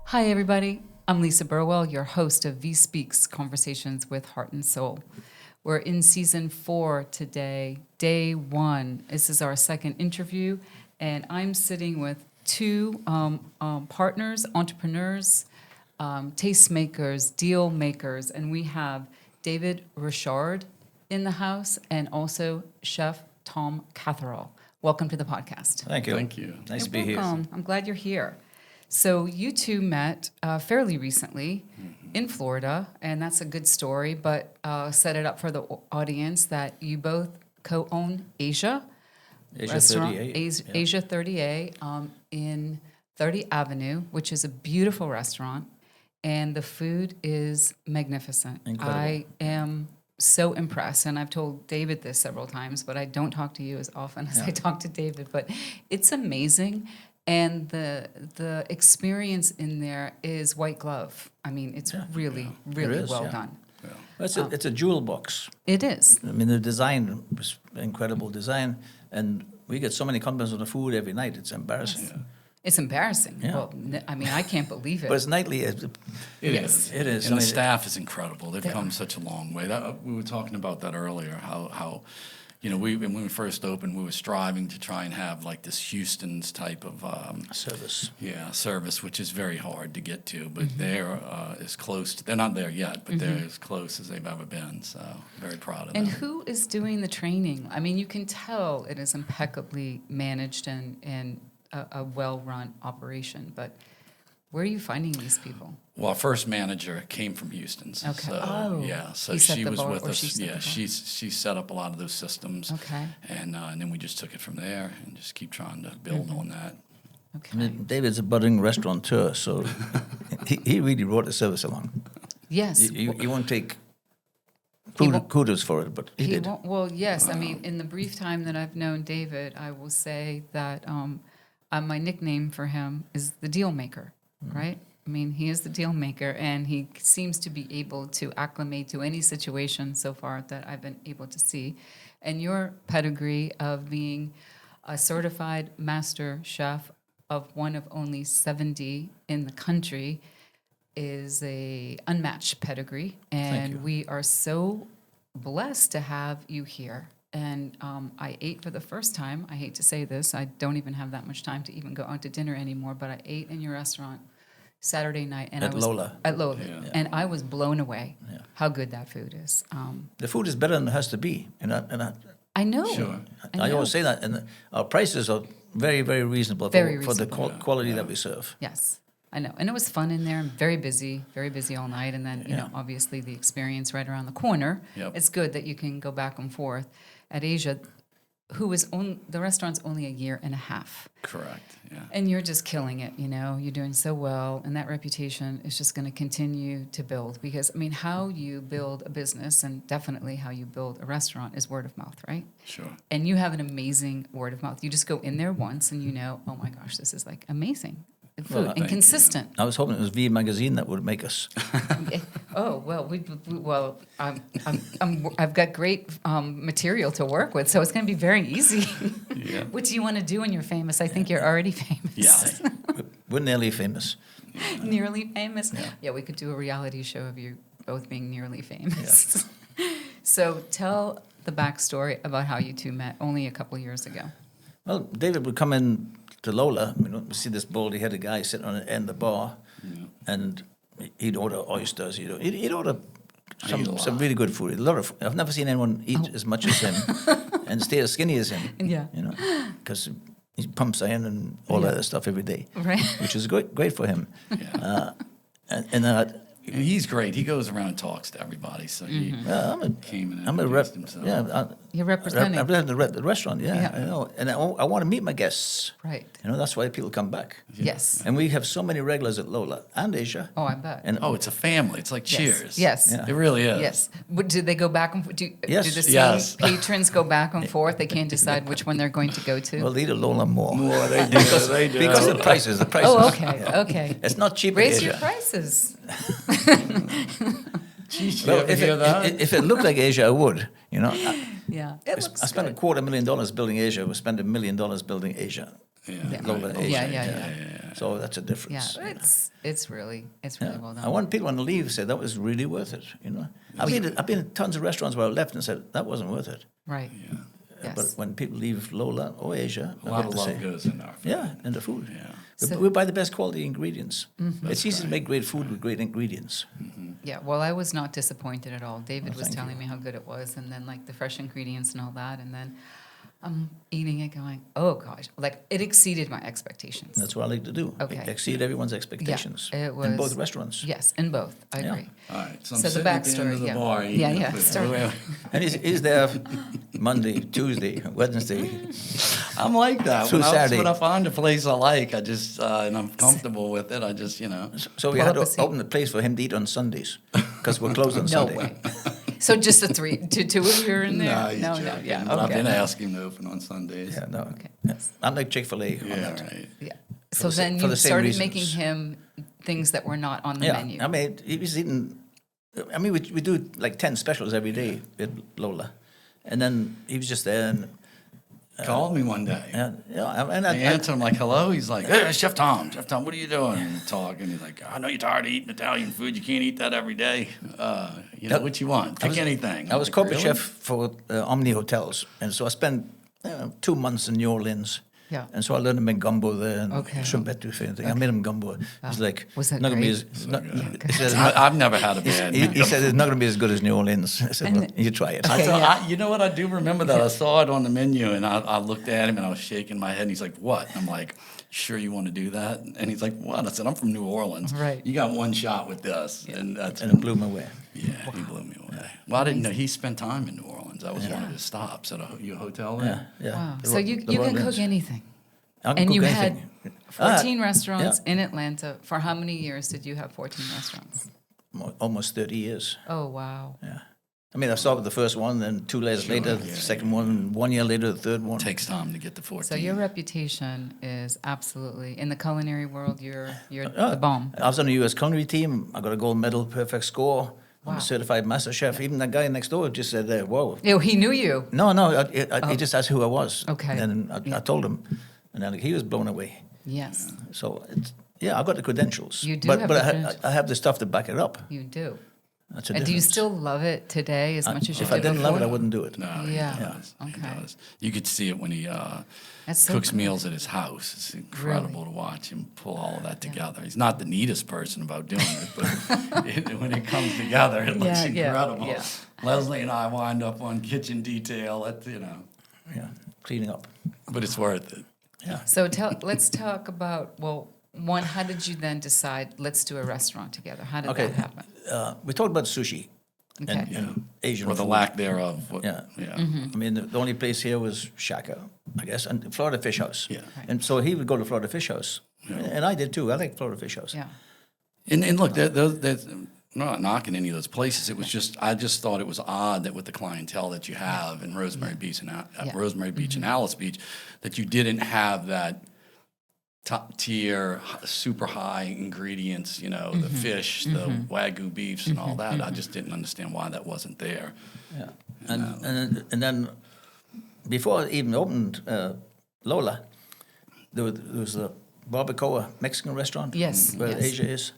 Hi, everybody. I'm Lisa Burwell, your host of VIE Speaks, Conversations with Heart and Soul. We're in season 4 today, day 1. This is our second interview, and I'm sitting with two partners, entrepreneurs, tastemakers, deal makers, and we have David Richard in the house and also Chef Tom Catherall. Welcome to the podcast. Thank you. Thank you. Nice to You're be welcome. here. I'm glad you're here. So you two met fairly recently in Florida, and that's a good story, but set it up for the audience that you both co-own Asia restaurant, 38. Asia 38 in 30th Avenue, which is a beautiful restaurant, and the food is magnificent. Incredible. I am so impressed, and I've told David this several times, but I don't talk to you as often as I talk to David, but it's amazing. And the experience in there is white glove. I mean, it's really well done. Yeah. It's a jewel box. It is. I mean, the design was incredible design, and we get so many compliments on the food every night. It's embarrassing. Yes. It's embarrassing. Yeah. Well, I mean, I can't believe it. But it's nightly. It is. It is. And I the mean, staff is incredible. They've come such a long way. We were talking about that earlier, how when we first opened, we were striving to try and have like this Houston's type of service. service, which is very hard to get to. But they're as close. They're not there yet, but they're as close as they've ever been. So very proud of them. And who is doing the training? I mean, you can tell it is impeccably managed and a well-run operation. But where are you finding these people? Well, our first manager came from Houston's. Okay. So, so He set she the was bar, with or us. she set the bar. She set up a lot of those systems. Okay. And then we just took it from there and just keep trying to build on that. Okay. I mean, David's a budding restaurateur, so he really brought the service along. Yes. You won't take won't- kudos for it, but he did. Won't, well, yes. I mean, in the brief time that I've known David, I will say that my nickname for him is the deal maker, right? I mean, he is the deal maker, and he seems to be able to acclimate to any situation so far that I've been able to see. And your pedigree of being a certified master chef of one of only 70 in the country is a unmatched pedigree, and you. we are so blessed to have you here. And I ate for the first time. I hate to say this. I don't even have that much time to even go out to dinner anymore, but I ate in your restaurant Saturday night. And At I was, Lola. At Lola. Yeah. And I was blown away Yeah. how good that food is. The food is better than it has to be. I know. Sure. I always say that, and our prices are very, very reasonable Very for the reasonable. quality that we serve. Yes, I know. And it was fun in there and very busy all night. And then, you know, obviously the experience right around the corner. Yep. It's good that you can go back and forth. At Asia, the restaurant's only a year and a half. Correct. Yeah. And you're just killing it, you know. You're doing so well, and that reputation is just going to continue to build. Because, I mean, how you build a business, and definitely how you build a restaurant, is word of mouth, right? Sure. And you have an amazing word of mouth. You just go in there once, and you know, oh my gosh, this is like amazing food, Well, and thank consistent. I was hoping it was VIE magazine that would make us. Oh well, I've got great material to work with, so it's going to be very easy. Yeah. What do you want to do when you're famous? I think you're already famous. Yeah. We're nearly famous. Nearly famous. Yeah, we could do a reality show of you both being nearly famous. So tell the backstory about how you two met only a couple years ago. Well, David would come in to Lola. We see this baldy-headed guy sitting on the end of the bar, and he'd order oysters. He'd order some really good food. I've never seen anyone eat as much as him and stay as skinny as him. Yeah. You know, because he pumps iron and all that other stuff every day, Right. which is great for him. Yeah. And he's great. He goes around and talks to everybody. So he came and I'm a rep. introduced himself. Yeah, You're representing. I represent the restaurant. Yeah, Yeah. I know, and I want to meet my guests. Right. You know, that's why people come back. Yes. And we have so many regulars at Lola and Asia. Oh, I bet. And Oh, it's a family. It's like Yes. Cheers. Yes. Yeah. It really is. Yes. Do they go back and forth? Yes. Do the same Yes. patrons go back and forth? They can't decide which one they're going to go to? well, they eat at Lola more. More, they do. They do. Because of the prices. Oh, okay. Okay. It's not cheap Raise in your Asia. prices. Geez, you Well, ever hear that? if it looked like Asia, I would. You know, Yeah. It looks I spent good. $250,000 building Asia. We spent $1 million building Asia. Yeah. Yeah. Lola Oh, Asia. yeah. So that's a Yeah, difference. it's really well done. I want people on the leave say that was really worth it. I've been in tons of restaurants where I left and said that wasn't worth it. Right. Yeah. Yes. But when people leave Lola or Asia, A I lot have of to love say, goes in our food. yeah, and the food. Yeah. We buy the best quality ingredients. It's easy to right. make great food with great ingredients. Yeah, well, I was not disappointed at all. David was thank telling you. me how good it was, and then like the fresh ingredients and all that, and then I'm eating it going, oh gosh, like it exceeded my expectations. That's what I like to do. Okay. Exceed everyone's expectations. it In was- both restaurants. Yes, in both. I Yeah. agree. All right. So I'm So the sitting at the end backstory, of the yeah. bar eating Yeah, the yeah, food. start. And he's there Monday, Tuesday, Wednesday. I'm like that. Through Saturday. When I find a place I like, I just and I'm comfortable with it. I just So we Pull had up a to seat. open the place for him to eat on Sundays because we're closed on No Sunday. way. So just the two of you are in there? No, he's no, joking. yeah, But I've okay. been asking to open on Sundays. Yeah, no. Okay. Yeah. I'm like Chick-fil-A. on Yeah, that. right. Yeah. So the sa- then for you the same started reasons. making him things that were not on the Yeah, menu. I mean, he was eating. I mean, we do like 10 specials every day with Lola, and then he was just there, and Called me one day. and I answer him like, hello. He's like, hey, Chef Tom, what are you doing? And talk. And he's like, I know you're tired of eating Italian food. You can't eat that every day. What you want? Pick anything. I was like, corporate "Really?" chef for Omni Hotels, and so I spent 2 months in New Orleans. Yeah. And so I learned to make gumbo there and Okay. shrimp etouffee and thing. I made him gumbo. He's like, Was that not gonna be great? as, not, good. he said, I've never had a bad he said it's not going to be as good as New Orleans. I said, well, you try it. Okay. So you know what? I do remember that. I saw it on the menu, and I looked at him, and I was shaking my head. And he's like, "What?" I'm like, "Sure, you want to do that?" And he's like, "What?" I said, "I'm from New Orleans. Right. You got one shot with this." And that's And it blew me away. yeah, he blew me away. Well, I didn't know he spent time in New Orleans. That was one of his stops at your hotel there. Yeah. Wow. The So Ro- you the can Royal cook Inns. anything. I can And cook you anything. had 14 restaurants yeah. in Atlanta. For how many years did you have 14 restaurants? Almost 30 years. Oh, wow. Yeah. I mean, I started with the first one, then 2 years later, the second one, and 1 year later, the third one. Takes time to get to 14. So your reputation is absolutely, in the culinary world, you're the bomb. I was on the U.S. Culinary team. I got a gold medal, perfect score. I'm Wow. a certified master chef. Even that guy next door just said, whoa. Oh, he knew you. No, he just asked who I was. Okay. And I told him. And then he was blown away. Yes, So, I got the credentials. You do but, have but the I, credentials. I have the stuff to back it up. you do. That's a And difference. do you still love it today as much as you If did I didn't before? love it, I wouldn't do it. No, Yeah. he does. He Okay. does. You could see it when he That's so cooks cool. meals at his house. It's incredible to watch him pull all of that together. He's not the neatest person about doing it, but when it comes together, it looks Yeah, incredible. yeah. Leslie and I wind up on kitchen detail. Yeah, cleaning up. But it's worth it. So let's talk about, well, one, how did you then decide, let's do a restaurant together? How did Okay. that happen? We talked about sushi Okay. and Asian Or the food. lack thereof. Yeah. Mm-hmm. I mean, the only place here was Shaka, I guess, and Florida Fish House. Yeah. And so he would go to Florida Fish House. And I did too. I like Florida Fish House. Yeah. And look, I'm not knocking any of those places. It was I just thought it was odd that with the clientele that you have in Rosemary Beach and Rosemary Beach and Alice Beach, that you didn't have that top tier, super high ingredients. The fish, the Wagyu beefs, and all that. I just didn't understand why that wasn't there. Yeah. And then before I even opened Lola, there was a Barbacoa Mexican restaurant Yes, where yes. Asia is.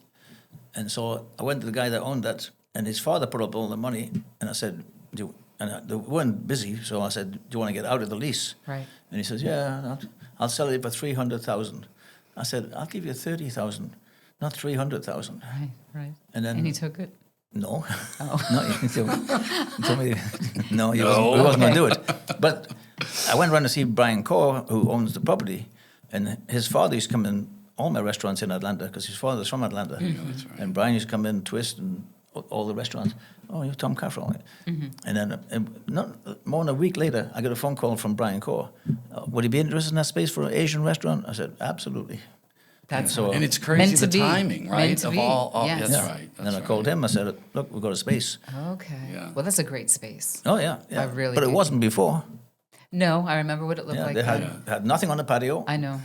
And so I went to the guy that owned that, and his father put up all the money. And I said, they weren't busy, so I said, do you want to get out of the lease? Right. And he says, yeah, I'll sell it for $300,000. I said, I'll give you $30,000, not $300,000. Right. And then he took it? no. Oh. No, he told me, no, he wasn't going to do it. But I went around to see Brian Corr, who owns the property, and his father used to come in all my restaurants in Atlanta, because his father's from Atlanta. That's right. And Brian used to come in, Twist, and all the restaurants. Oh, you're Tom Catherall. And then not more than a week later, I got a phone call from Brian Corr. Would he be interested in that space for an Asian restaurant? I said, absolutely. That's So- And it's Meant crazy to the be. timing, right? Meant to Of be. all Yes. that's Yeah. right. And That's I called him. I said, look, we've got a space. Okay. Yeah. Well, that's a great space. Oh, yeah. I really But it do. wasn't before. No, I remember what it looked Yeah, like. they then. had nothing on the patio, I know.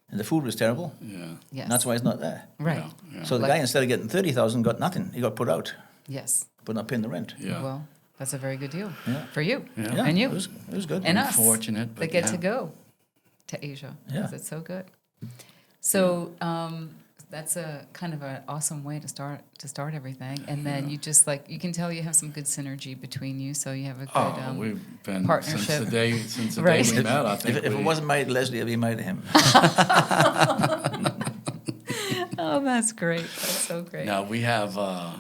and the food was terrible. Yeah. Yes. And that's why it's not there. Right. Yeah. So the Like- guy, instead of getting 30,000, got nothing. He got put out, Yes. but not paying the rent. Yeah. Well, that's a very good deal Yeah. for you Yeah. Yeah, and you It was good. and us Unfortunate, but that get yeah. to go to Asia Yeah. because it's so good. So that's a kind of an awesome way to start everything, and then you just like you can tell you have some good synergy between you, so you have a good We've been partnership. since the Right. day we met. I think If it wasn't married to Leslie, I'd be married to him. Oh, that's great. That's so great. Now we have, I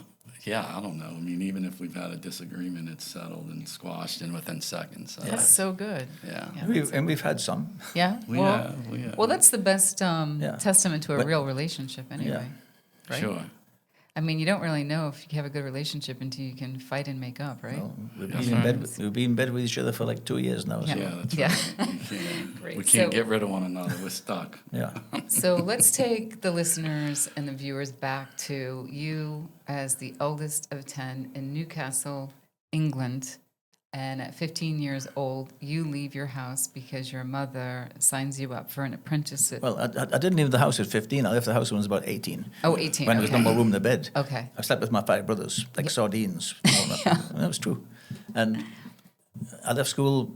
don't know. I mean, even if we've had a disagreement, it's settled and squashed in within seconds. So That's so good. Yeah. We've had some. Yeah. We have. Well, that's the best testament to a But- real relationship, anyway. Right? Sure. I mean, you don't really know if you have a good relationship until you can fight and make up, right? Well, we've That's been in right. bed. We've been in bed with each other for like 2 years now. So. Yeah. Yeah, that's Yeah. right. Great. We can't So- get rid of one another. We're stuck. Yeah. So let's take the listeners and the viewers back to you as the eldest of 10 in Newcastle, England. And at 15 years old, you leave your house because your mother signs you up for an apprenticeship. Well, I didn't leave the house at 15. I left the house when I was about 18. Oh, 18. When there was no more room in the bed. Okay. I slept with my 5 brothers, like sardines. All that. That was true. And I left school.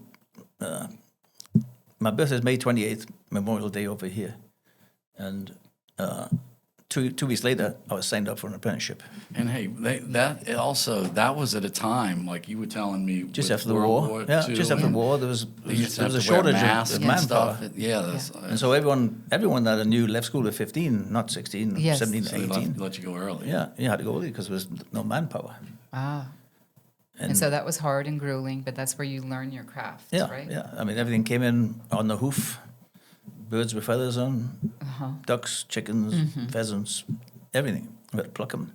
My birthday is May 28th, Memorial Day over here. And 2 weeks later, I was signed up for an apprenticeship. And hey, that was at a time like you were telling me Just with after the World war. II, Yeah, just after the and war, there was they used to a have to wear shortage masks of and manpower. stuff. Yeah, that's, And so everyone that I knew left school at 15, not 16, Yes. 17, so they 18. let you go early. Yeah, you had to go early because there was no manpower. Ah. And so that was hard and grueling, but that's where you learn your craft, Yeah, right? yeah. I mean, everything came in on the hoof. Birds with feathers on, ducks, chickens, pheasants, everything. We had to pluck them.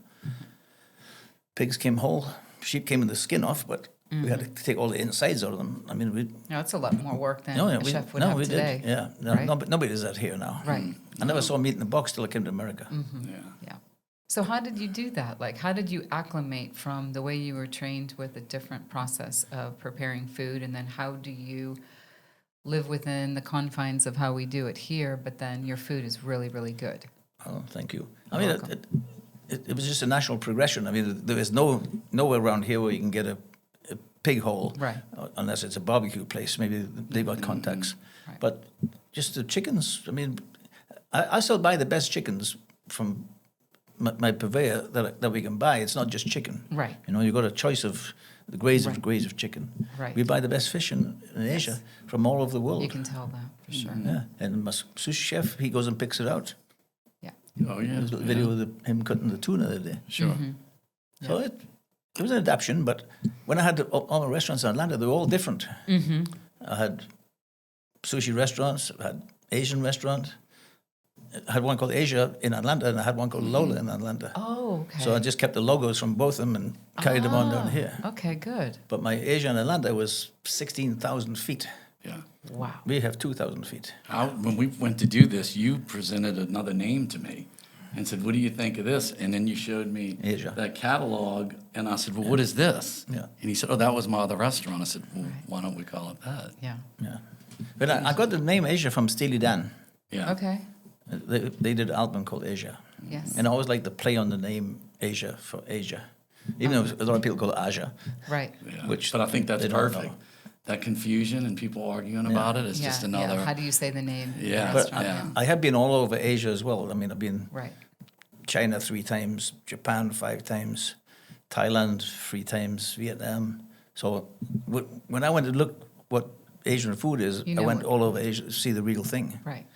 Pigs came whole. Sheep came with the skin off, but we had to take all the insides out of them. I mean, we... No, it's a lot more work than No, a we, chef would no, have we today. did. Yeah, no, right? nobody does that here now. Right. I never saw meat in a box till I came to America. Yeah. Yeah. So how did you do that? Like, how did you acclimate from the way you were trained with a different process of preparing food, and then how do you live within the confines of how we do it here, but then your food is really, really good? Oh, thank you. You're I mean, welcome. it was just a natural progression. I mean, there is nowhere around here where you can get a pig whole, Right. unless it's a barbecue place. Maybe they've got contacts. Right. But just the chickens, I mean, I still buy the best chickens from my purveyor that we can buy. It's not just chicken. Right. You know, you've got a choice of the grades Right. of grades of chicken. Right. We buy the best fish in Asia from all over the world. You can tell that for sure. Yeah, and my sushi chef, he goes and picks it out. Yeah. Oh yeah. There's a little video of him cutting the tuna the other day. Sure. So it was an adaptation, but when I had all my restaurants in Atlanta, they were all different. I had sushi restaurants, I had Asian restaurants. I had one called Asia in Atlanta, and I had one called Lola in Atlanta. Oh, okay. So I just kept the logos from both of them and carried them on down here. Okay, good. But my Asia in Atlanta was 16,000 feet. Yeah. Wow. We have 2,000 feet. When we went to do this, you presented another name to me and said, "What do you think of this?" And then you showed me Asia. that catalog, and I said, "Well, what is this?" Yeah. And he said, "Oh, that was my other restaurant." I said, "Well, why don't we call it that?" Yeah. Yeah. But I got the name Asia from Steely Dan. Yeah. Okay. They did an album called Asia. Yes. And I always like to play on the name Asia for Asia. Even though a lot of people call it Asia. Right. Yeah. Which but I think that's they don't perfect. know. That confusion and people arguing about it is Yeah. just another. Yeah. How do you say the name? Yeah, But yeah. I have been all over Asia as well. I mean, I've been Right. China 3 times, Japan 5 times, Thailand 3 times, Vietnam. So when I went to look what Asian food is, You I know went what- all over Asia to see the real thing. Right.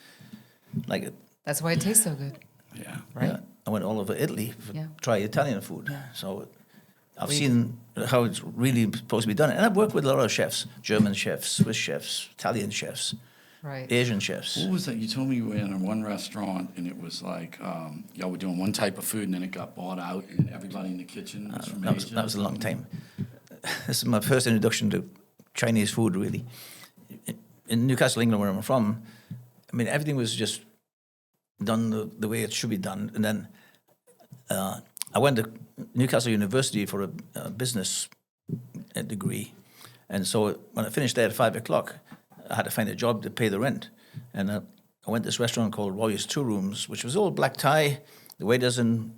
Like it. That's why it tastes so good. Yeah. Right. Yeah. I went all over Italy to Yeah. try Italian food. Yeah. So I've We- seen how it's really supposed to be done. And I've worked with a lot of chefs, German chefs, Swiss chefs, Italian chefs, Right. Asian chefs. What was that? You told me you were in one restaurant and it was like y'all were doing one type of food and then it got bought out and everybody in the kitchen was from Asia. That was a long time. This is my first introduction to Chinese food, really. In Newcastle, England, where I'm from, I mean, everything was just done the way it should be done. And then I went to Newcastle University for a business degree. And so when I finished there at 5 o'clock, I had to find a job to pay the rent. And I went to this restaurant called Roy's Two Rooms, which was all black tie, the waiters in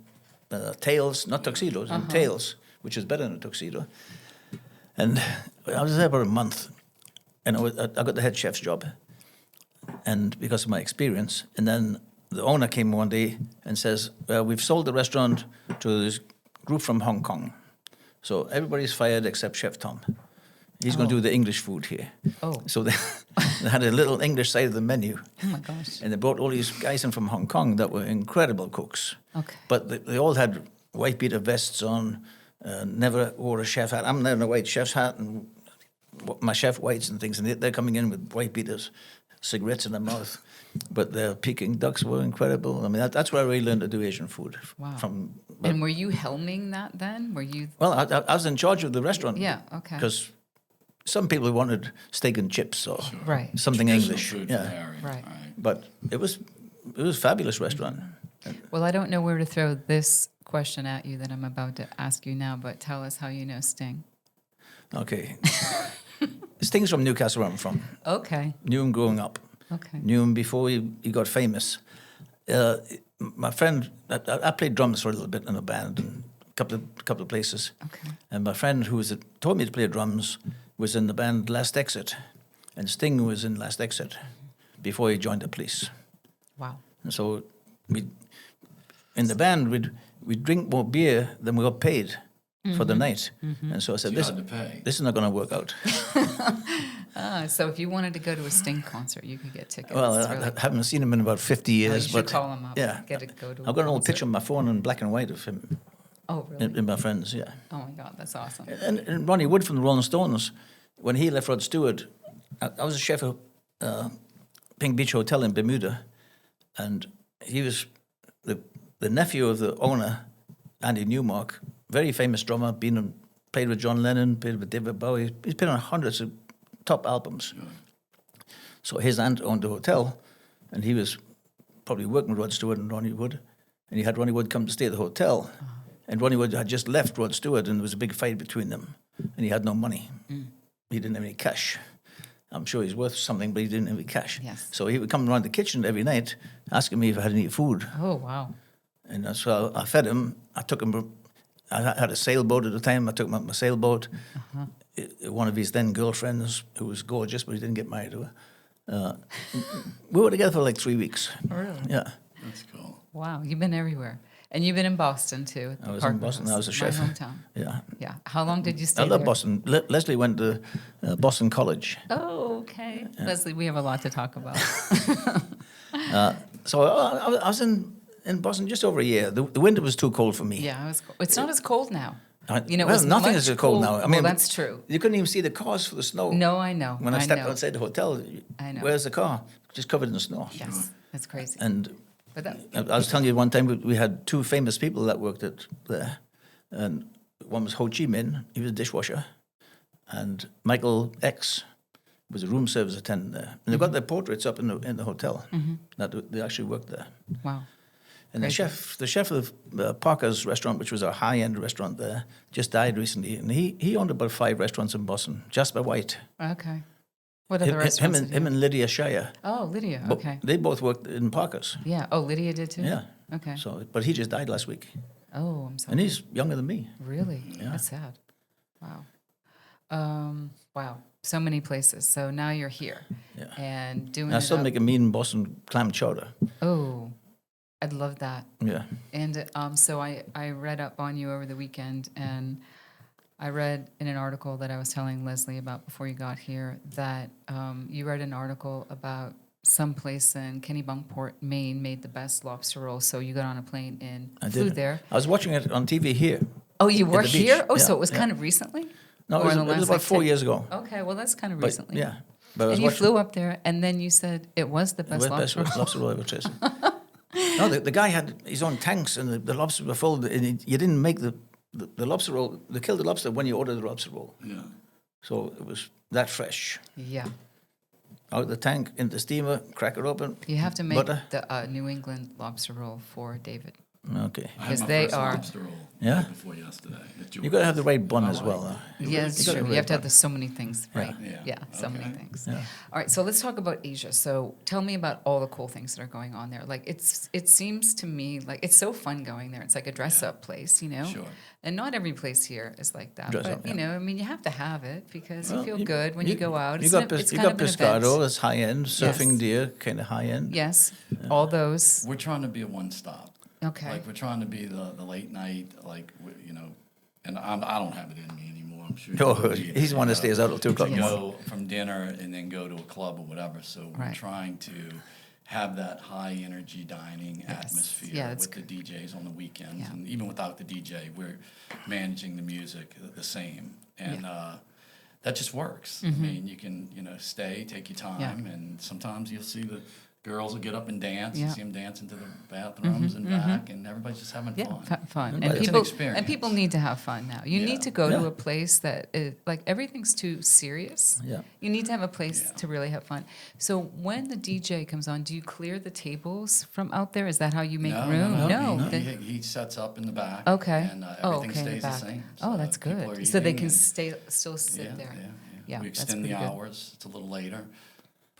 tails, not tuxedos, in tails, which is better than a tuxedo. And I was there about a month, and I got the head chef's job, and because of my experience. And then the owner came one day and says, we've sold the restaurant to this group from Hong Kong. So everybody's fired except Chef Tom. He's going to do the English food here. Oh. So they had a little English side of the menu. Oh my gosh. And they brought all these guys in from Hong Kong that were incredible cooks. Okay. But they all had white beater vests on, never wore a chef hat. I'm in a white chef's hat and my chef whites and things, and they're coming in with white beaters, cigarettes in their mouth. But the Peking ducks were incredible. I mean, that's where I really learned to do Asian food. Wow. From, And were you helming that then? Were you? well, I was in charge of the restaurant. Yeah, okay. Because some people wanted steak and chips or Right. something Traditional English. food Yeah. from the area. Right. But it was a fabulous restaurant. Well, I don't know where to throw this question at you that I'm about to ask you now, but tell us how you know Sting. Okay. Sting's from Newcastle, where I'm from. Okay. Knew him growing up. Okay. Knew him before he got famous. My friend, I played drums for a little bit in a band and a couple of places. Okay. And my friend who taught me to play drums was in the band Last Exit. And Sting was in Last Exit before he joined the police. Wow. And so in the band, we'd drink more beer than we got paid for the night. And so I said, You had to pay. this is not going to work out. So if you wanted to go to a Sting concert, you could get tickets. Well, It's I really- haven't seen him in about 50 Oh, you years. should but call him up. Yeah. Get to go to. I've got an old concert. picture on my phone in black and white of him Oh, really? in my friends, yeah. Oh my God, that's awesome. And Ronnie Wood from the Rolling Stones, when he left Rod Stewart, I was a chef at Pink Beach Hotel in Bermuda, and he was the nephew of the owner, Andy Newmark, very famous drummer, played with John Lennon, played with David Bowie. He's played on hundreds of top albums. Yeah. So his aunt owned the hotel, and he was probably working with Rod Stewart and Ronnie Wood, and he had Ronnie Wood come to stay at the hotel. And Ronnie Wood had just left Rod Stewart, and there was a big fight between them, and he had no money. He didn't have any cash. I'm sure he's worth something, but he didn't have any cash. Yes. So he would come around the kitchen every night, asking me if I had any food. Oh, wow. And so I fed him. I took him. I had a sailboat at the time. I took him up my sailboat. One of his then girlfriends, who was gorgeous, but he didn't get married to her. We were together for like 3 weeks. Really? Yeah. That's cool. Wow. You've been everywhere. And you've been in Boston, too. At the I was in Parker Boston. House, I was a chef. My hometown. Yeah. Yeah. How long did you stay I love there? Boston. Leslie went to Boston College. Oh, okay. Leslie, we have a lot to talk about. So I was in Boston just over a year. The winter was too cold for me. Yeah, it's not as cold now. It it well, was nothing much is as cold now. I mean, well, that's true. You couldn't even see the cars for the snow. No, I know. When I stepped know. outside the hotel, I know. where's the car? Just covered in snow. Yes, that's crazy. And But that, I was telling you one time we had two famous people that worked there. And one was Ho Chi Minh, he was a dishwasher. And Michael X was a room service attendant there. And they've got their portraits up in the hotel. That they actually worked there. wow. And Crazy. the chef of Parker's restaurant, which was a high-end restaurant there, just died recently. And he owned about 5 restaurants in Boston, Jasper White. Okay. What other restaurants? did you Him have? and Lydia Shire. Oh, Lydia. Bo- Okay. They both worked in Parker's. Yeah. Oh, Lydia did too. Yeah. Okay. So, but he just died last week. Oh, I'm sorry. And he's younger than me. Really? Yeah. That's sad. Wow. Wow. So many places. So now you're here. Yeah. And doing And I it still up- make a mean Boston clam chowder. Oh, I'd love that. Yeah. And so I read up on you over the weekend, and I read in an article that I was telling Leslie about before you got here that you read an article about some place in Kennebunkport, Maine, made the best lobster roll. So you got on a plane and I flew did. there. I was watching it on TV here. Oh, you were the beach. here? Oh, Yeah, so it was yeah. kind of recently? No, Or it in the was last, about like, 4 10 years ago. Okay, well, that's kind of But, recently. yeah. But I was And you watching flew up there, and then you said it was the the best best lobster roll. lobster roll ever tasted. No, the guy had his own tanks, and the lobsters were full. And you didn't make the lobster roll. They killed the lobster when you ordered the lobster roll. Yeah. So it was that fresh. Yeah. Out the tank, into the steamer, crack it open. You have to make Butter. the New England lobster roll for David. Okay. I had Because my they first are- lobster roll Yeah? day before yesterday. You got to have the right bun as well. Yes, You gotta true. You have to have the so many things, right? Yeah. So many Okay. things. Yeah. All right, so let's talk about Asia. So tell me about all the cool things that are going on there. Like it seems to me like it's so fun going there. It's like a dress up place, you know. Sure. And not every place here is like that. Dress but up, you yeah. know, I mean, you have to have it because Well, you feel good when you go out. You It's, got, it's you kind got of an event. Pescado, that's high end. Surfing Yes. deer, kind of high end. Yes, all those. We're trying to be a one-stop. Okay. Like, we're trying to be the late night, like, you know, and I don't have it in me anymore, I'm sure. No, you do. he's the one that stays out till 2 o'clock To in the morning. go from dinner and then go to a club or whatever, so we're Right. trying to have that high energy dining Yes. atmosphere Yeah, that's with the DJs on the weekends. Yeah. And even without the DJ, we're managing the music the same. And that just works. I mean, you can, you know, stay, take your time, and sometimes you'll see the girls will get up and dance. Yeah. You see them dancing to the bathrooms and back, and everybody's just having Yeah, fun. fun. But And it's an people experience. and people need to have fun now. You Yeah. need to go to Yeah. a place that like everything's too serious. Yeah. You need to have a place Yeah. to really have fun. So when the DJ comes on, do you clear the tables from out there? Is that how you make room? He sets up in the back. Okay. And Oh, everything okay, in the stays the back. same. Oh, So that's people good. are So they eating can and- still sit there. Yeah, We that's extend the pretty good. hours. It's a little later.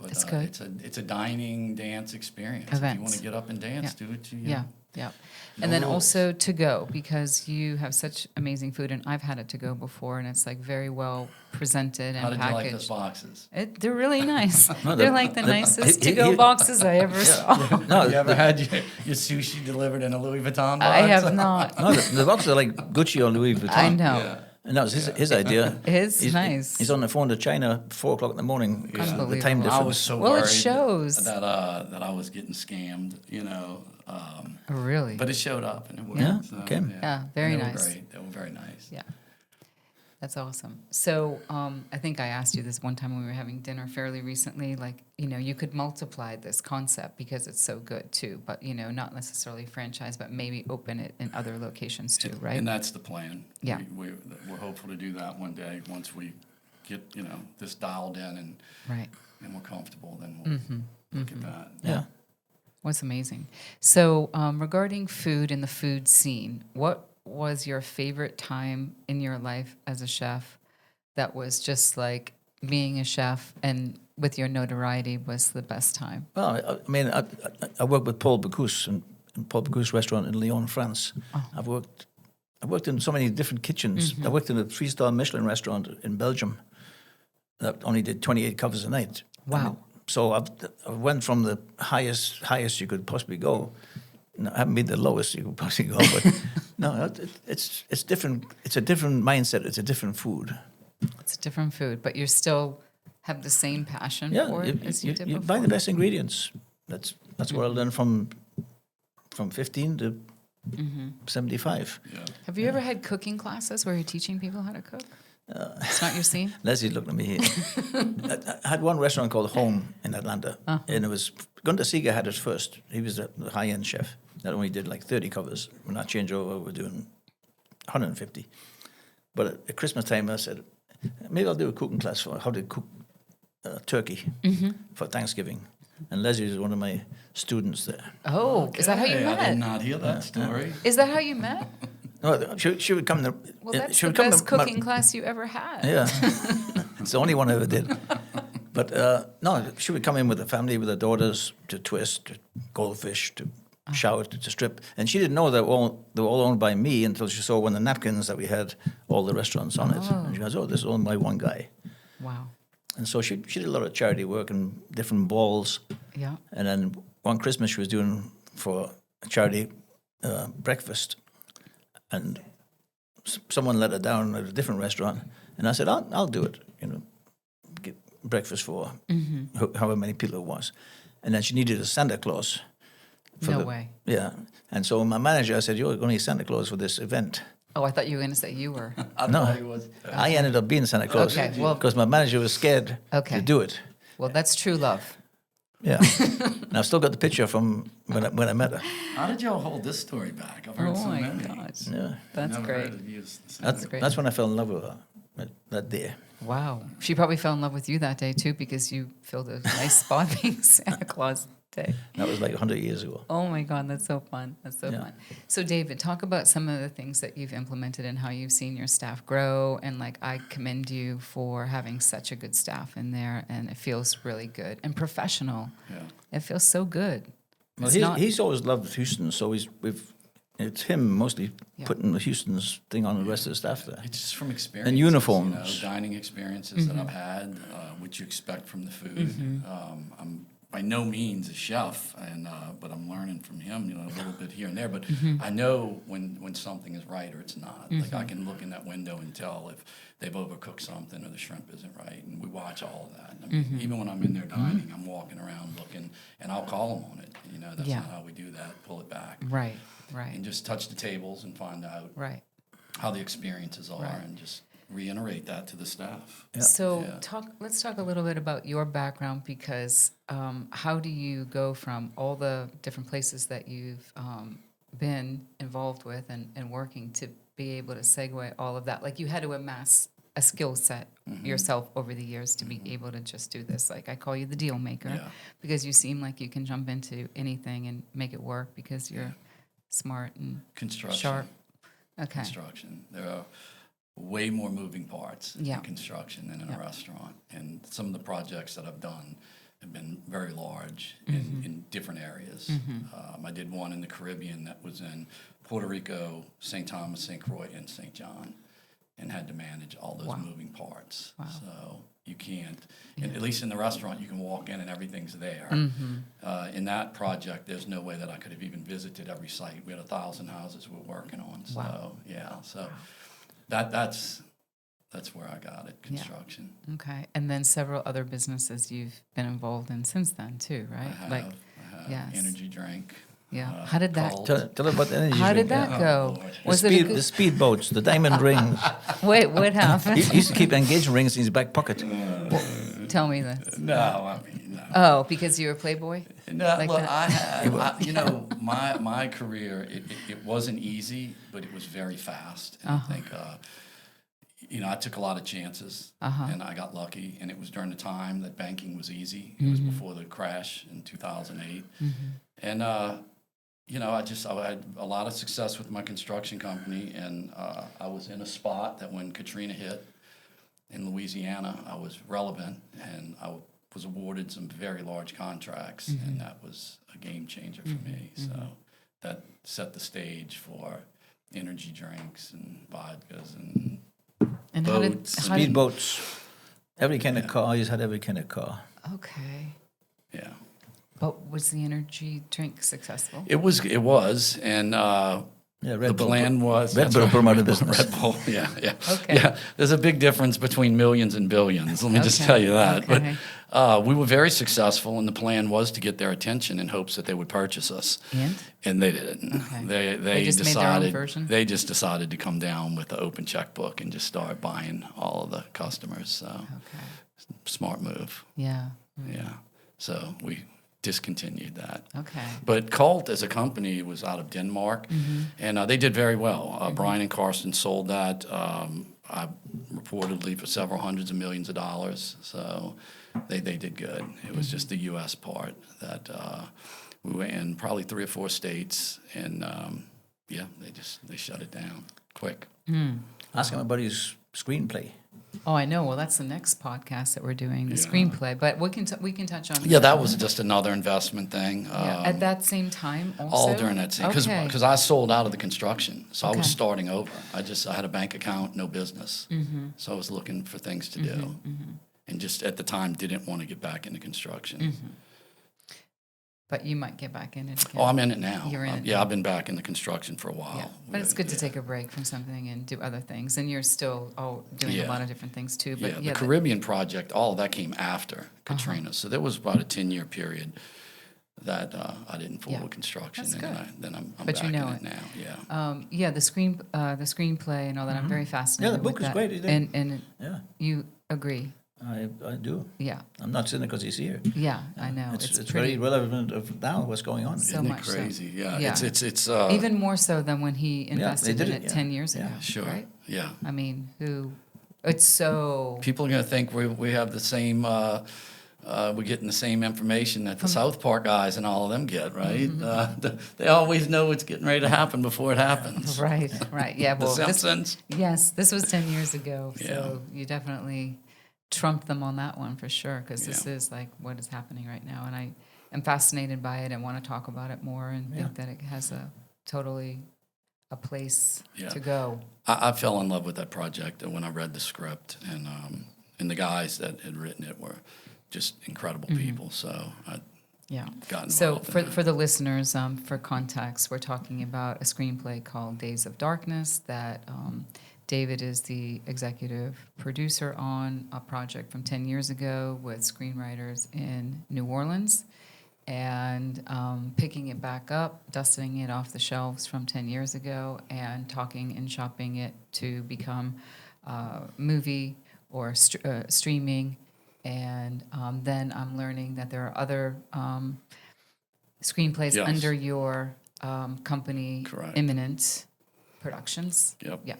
But That's good. It's a dining dance experience. If Event. you want to get up and dance, Yeah. do it. Yeah, yeah. No And then rules. also to go, because you have such amazing food, and I've had it to go before, and it's like very well presented and How did you packaged. like those boxes? They're really nice. No, They're like the nicest he- to-go he- boxes I ever saw. No, You ever had your sushi delivered in a Louis Vuitton box? I have not. no, the boxes are like Gucci or Louis Vuitton. I know. Yeah. And that was his idea. It's he's, nice. He's on the phone to China 4 o'clock in the morning. 'cause of the Unbelievable. time I difference. was so Well, it worried shows. that I was getting scammed, you know. Really? But it showed up and it worked. Yeah, so, okay. Yeah, very And they nice. Were great. They were very nice. Yeah. That's awesome. So I think I asked you this one time when we were having dinner fairly recently, like, you know, you could multiply this concept because it's so good too, but, you know, not necessarily franchise, but maybe open it in other locations too, right? And that's the plan. Yeah. We're hopeful to do that one day once we get, you know, this dialed in Right. and we're comfortable, then we'll look at that. Yeah. What's amazing. So regarding food and the food scene, what was your favorite time in your life as a chef that was just like being a chef and with your notoriety was the best time? Well, I mean, I worked with Paul Bocuse in Paul Bocuse restaurant in Lyon, France. I worked in so many different kitchens. I worked in a 3-star Michelin restaurant in Belgium that only did 28 covers a night. Wow. So I went from the highest you could possibly go. No, I haven't been the lowest you could possibly go, but no, it's different. It's a different mindset. It's a different food. It's a different food, but you still have the same passion Yeah, for it as you did you before. buy the best ingredients. That's what I learned from 15 to 75. Yeah. Have you ever had cooking classes where you're teaching people how to cook? It's not your scene? Leslie looked at me here. I had one restaurant called Home in Atlanta, and it was Gunter Seeger had it first. He was the high-end chef that only did like 30 covers. When I changed over, we're doing 150. But at Christmas time, I said, maybe I'll do a cooking class for how to cook turkey for Thanksgiving. And Leslie is one of my students there. Oh, is that how you Okay, I met? did not hear that story. Is that how you met? No, she would come to. Well, that's she the would come best to my- cooking class you ever had. Yeah, it's the only one I ever did. But no, she would come in with the family, with her daughters, to twist, to goldfish, to shout, to strip. And she didn't know they were all owned by me until she saw one of the napkins that we had all the restaurants on it. And she goes, "Oh, this is owned by one guy." Wow. And so she did a lot of charity work and different balls. Yeah. And then one Christmas she was doing for a charity breakfast. And someone let her down at a different restaurant. And I said, I'll do it, you know, get breakfast for however many people it was. And then she needed a Santa Claus. No way. Yeah. And so my manager, I said, you're going to need Santa Claus for this event. Oh, I thought you were going to say you were. I No. thought he was. I ended up being Santa Claus. Okay, well- Because my manager was scared Okay. to do it. Well, that's true love. Yeah. And I've still got the picture from when I met her. How did y'all hold this story back? I've heard Oh so my many. gosh. Yeah. That's Never great. heard of you as the That's, Santa great. that's when I fell in love with her, that day. Wow. She probably fell in love with you that day too because you filled a nice spot being Santa Claus. day. That was like 100 years ago. Oh my God, that's so fun. That's so Yeah. fun. So David, talk about some of the things that you've implemented and how you've seen your staff grow. And like, I commend you for having such a good staff in there, and it feels really good and professional. Yeah. It feels so good. Well, he's always loved Houston, so it's him mostly Yeah. putting the Houston's thing on the rest of the staff there. It's just from experience. And uniforms. Dining experiences that I've had, what you expect from the food. I'm by no means a chef, but I'm learning from him, a little bit here and there. But I know when something is right or it's not. Like I can look in that window and tell if they've overcooked something or the shrimp isn't right, and we watch all of that. I mean, even when I'm in there dining, I'm walking around looking, and I'll call them on it. That's Yeah. not how we do that. Pull it back. Right, right, And just touch the tables and find out right. how the experiences are, Right. and just reiterate that to the staff. So Yeah. let's talk a little bit about your background, because how do you go from all the different places that you've been involved with and working to be able to segue all of that? Like, you had to amass a skill set yourself over the years to be able to just do this. Like, I call you the deal maker, Yeah. because you seem like you can jump into anything and make it work because you're smart and Construction. sharp. Okay. Construction. There are way more moving parts Yeah. in construction than in Yeah. a restaurant. And some of the projects that I've done have been very large Mm-hmm. in different areas. I did one in the Caribbean that was in Puerto Rico, St. Thomas, St. Croix, and St. John, and had to manage all those Wow. moving parts. Wow. So you can't, and at least in the restaurant, you can walk in and everything's there. Mm-hmm. In that project, there's no way that I could have even visited every site. We had 1,000 houses we were working on. So Wow. yeah, so that's where I got it, construction. Okay. And then several other businesses you've been involved in since then too, right? I have yes. energy drink. Yeah. How did that? Cult. Tell us about the energy How did drink, yeah. that go? Lord. Was the it a the good? speedboats, the diamond rings. Wait, what happened? He used to keep engagement rings in his back pocket. Tell me this. No, I mean, no. Oh, because you're a playboy? No, Like look, that? I had, my career, it wasn't easy, but it was very fast. And I think, I took a lot of chances, and I got lucky. And it was during the time that banking was easy. It was before the crash in 2008. And, I had a lot of success with my construction company, and I was in a spot that when Katrina hit in Louisiana, I was relevant, and I was awarded some very large contracts, and that was a game changer for me. So that set the stage for energy drinks and vodkas and how did, boats. how did Speedboats. Every kind of car. He's had every kind of car. Okay. Yeah. But was the energy drink successful? It was, and Yeah, the plan was Red that's Bull right, promoted business. Red Bull, yeah. Okay. Yeah, there's a big difference between millions and billions. Let me just Okay, tell you that. okay. But we were very successful, and the plan was to get their attention in hopes that they would purchase us. And? They didn't. Okay. They just made their own decided version? they just decided to come down with the open checkbook and just start buying all of the customers. So Okay. smart move. Yeah. Yeah. So we discontinued that. Okay. But Cult as a company was out of Denmark, and they did very well. Brian and Karsten sold that, reportedly for several hundreds of millions of dollars. So they did good. It was just the U.S. part that we were in probably 3 or 4 states, and they shut it down quick. Ask him about his screenplay. Oh, I know. Well, that's the next podcast that we're doing, the screenplay. But we can touch on Yeah, that was just another investment thing. at that same time also? All during that same, Okay. because I sold out of the construction, so I was Okay. starting over. I had a bank account, no business, so I was looking for things to do, and just at the time didn't want to get back into construction. But you might get back in it again. Oh, I'm in it now. You're in it Yeah, now. I've been back in the construction for a while. Yeah. But it's good to take a break from something and do other things. And you're still doing a Yeah. lot of different things too. But The Caribbean project, all of that came after Katrina, so there was about a 10-year period that I didn't fool Yeah. with construction, That's and good. then I'm But back you know in it. now. Yeah. Yeah, the screenplay and all that. I'm very fascinated. Yeah, the book with is that. great, isn't it? And Yeah, you agree? I do. Yeah, I'm not saying it because he's here. yeah, I know. It's pretty, very relevant of now what's going on. So Isn't it much so. crazy? Yeah. Yeah. It's even more so than when he invested did in it, it yeah. 10 years Yeah, ago. sure. Right? Yeah. I mean, it's so. People are going to think we have the same we're getting the same information that the South Park guys and all of them get, right? They always know what's getting ready to happen before it happens. Right. Yeah. The Well, Simpsons. this was 10 years ago, Yeah. so you definitely trumped them on that one for sure, because this is like what is happening right now, and I am fascinated by it and want to talk about it more, and think that it has a place to go. I fell in love with that project when I read the script, and the guys that had written it were just incredible people. So I got involved. So in for the listeners, for context, we're talking about a screenplay called Days of Darkness that David is the executive producer on, a project from 10 years ago with screenwriters in New Orleans, and picking it back up, dusting it off the shelves from 10 years ago, and talking and shopping it to become movie or streaming. And then I'm learning that there are other screenplays under your company, Correct. Imminent Productions. Yep. Yeah.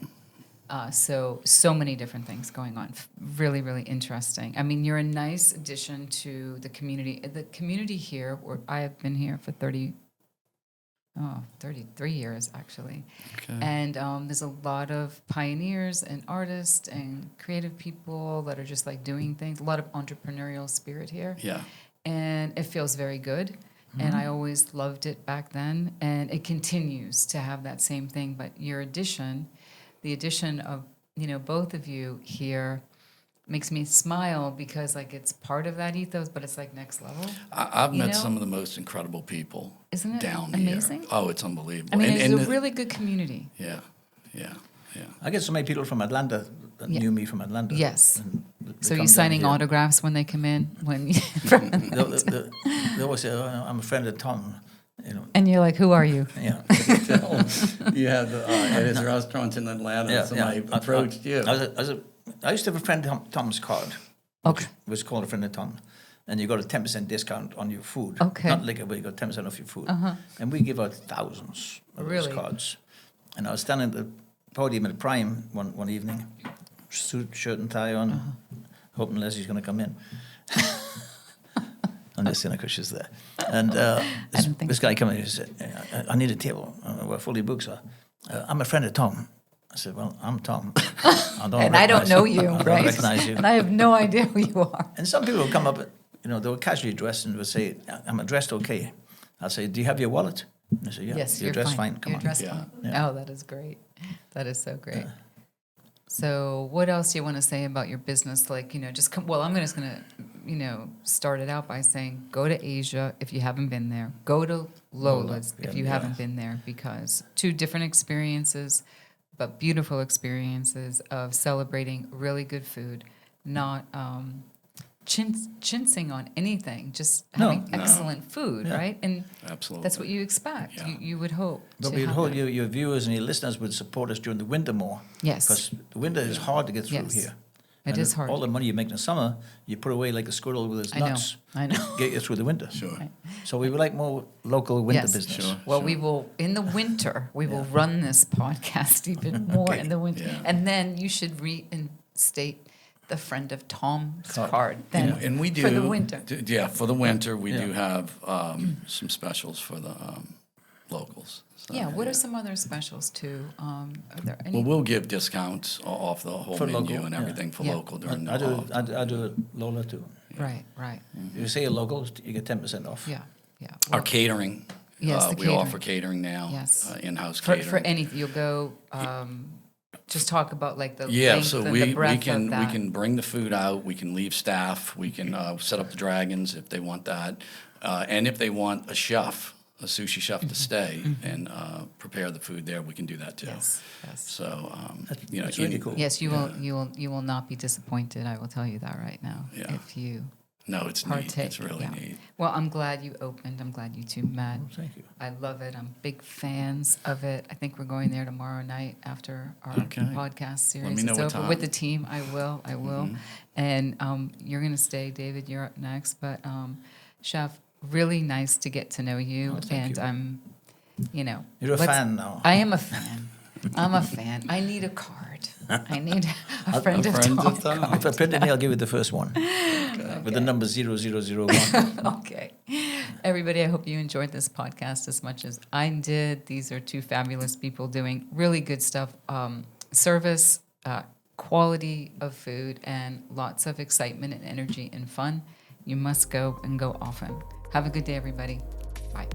So many different things going on. Really, really interesting. I mean, you're a nice addition to the community. The community here, where I have been here for 33 years, actually. Okay. And there's a lot of pioneers and artists and creative people that are just like doing things. A lot of entrepreneurial spirit here. Yeah. And it feels very good. And I always loved it back then. And it continues to have that same thing. But your addition, the addition of, both of you here makes me smile, because like it's part of that ethos, but it's like next level. I've met some of the most incredible people. Isn't it down amazing? here. Oh, it's unbelievable. I mean, And it's a really good community. Yeah. I get so many people from Atlanta that knew me from Atlanta. Yes. And they So come you're down signing here. autographs when they come in? They always say, "Oh, I'm a friend of Tom." And you're like, who are you? Yeah. You have at his restaurants in Atlanta. Somebody approached you. I used to have a friend, Tom's card. Okay. Which was called a friend of Tom. And you got a 10% discount on your food. Okay. Not liquor, but you got 10% off your food. And we give out thousands of Really? those cards. And I was standing at the podium at Prime one evening, suit, shirt and tie on, hoping Leslie's going to come in. I'm just saying because she's there. And this guy came in and he said, I need a table. We're fully booked, so I'm a friend of Tom. I said, well, I'm Tom. I don't know you, I don't right? recognize you. And I have no idea who you are. And some people would come up, they were casually dressed and would say, I'm dressed okay. I'll say, do you have your wallet? And they say, yeah, Yes, you're dressed fine. Come you're on. dressed Yeah. fine. Yeah. Oh, that is great. That is so great. So what else do you want to say about your business? Like, just come, well, I'm just going to, start it out by saying, go to Asia if you haven't been there. Go to Lola's if you haven't been there, because two different experiences, but beautiful experiences of celebrating really good food, not chincing on anything, just having excellent food, right? And Absolutely. that's what you expect. Yeah. You would hope. But to we'd have hope that. your viewers and your listeners would support us during the winter more. Yes. Because the winter is hard to get through Yes. here. It And is hard. All the money you make in the summer, you put away like a squirrel with his I know. nuts. I know. Get you through the winter. Sure. Right. So we would like more local winter Yes. business. Sure. Well, we will, in the winter, we will run this podcast even more in the winter. Yeah. And then you should reinstate the friend of Tom's card then And we do for the winter. For the winter, we Yeah. do have some specials for the locals. So, Yeah, what are some other specials too? Are there any? Well, we'll give discounts off the whole For menu local, and yeah. everything for Yeah. local during the I do off. I do it Lola too. Right, right. If you say you're local, you get 10% off. Yeah, yeah. Our Well, catering. Yes, the we catering. offer catering now. Yes. In-house for catering. anything, you'll go, just talk about like the Yeah, length so and we the breadth can of that. we can bring the food out. We can leave staff. We can set up the dragons if they want that, and if they want a chef, a sushi chef to stay and prepare the food there, we can do that too. Yes, yes. So That's really cool. Yes, you will not be disappointed. I will tell you that right now. Yeah. If you No, it's partake, neat. It's really yeah. neat. Well, I'm glad you opened. I'm glad you two met. Thank you. I love it. I'm big fans of it. I think we're going there tomorrow night after our Okay. podcast series me know is what over. time. With the team, I will. And you're going to stay, David. You're up next. But Chef, really nice to get to know you. Oh, thank and you. I'm, You're a fan now. I am a fan. I'm a fan. I need a card. I need a friend of Tom. If I print any, I'll give you the first one. With the number 0001. Okay. Everybody, I hope you enjoyed this podcast as much as I did. These are two fabulous people doing really good stuff. Service, quality of food, and lots of excitement and energy and fun. You must go and go often. Have a good day, everybody. Bye.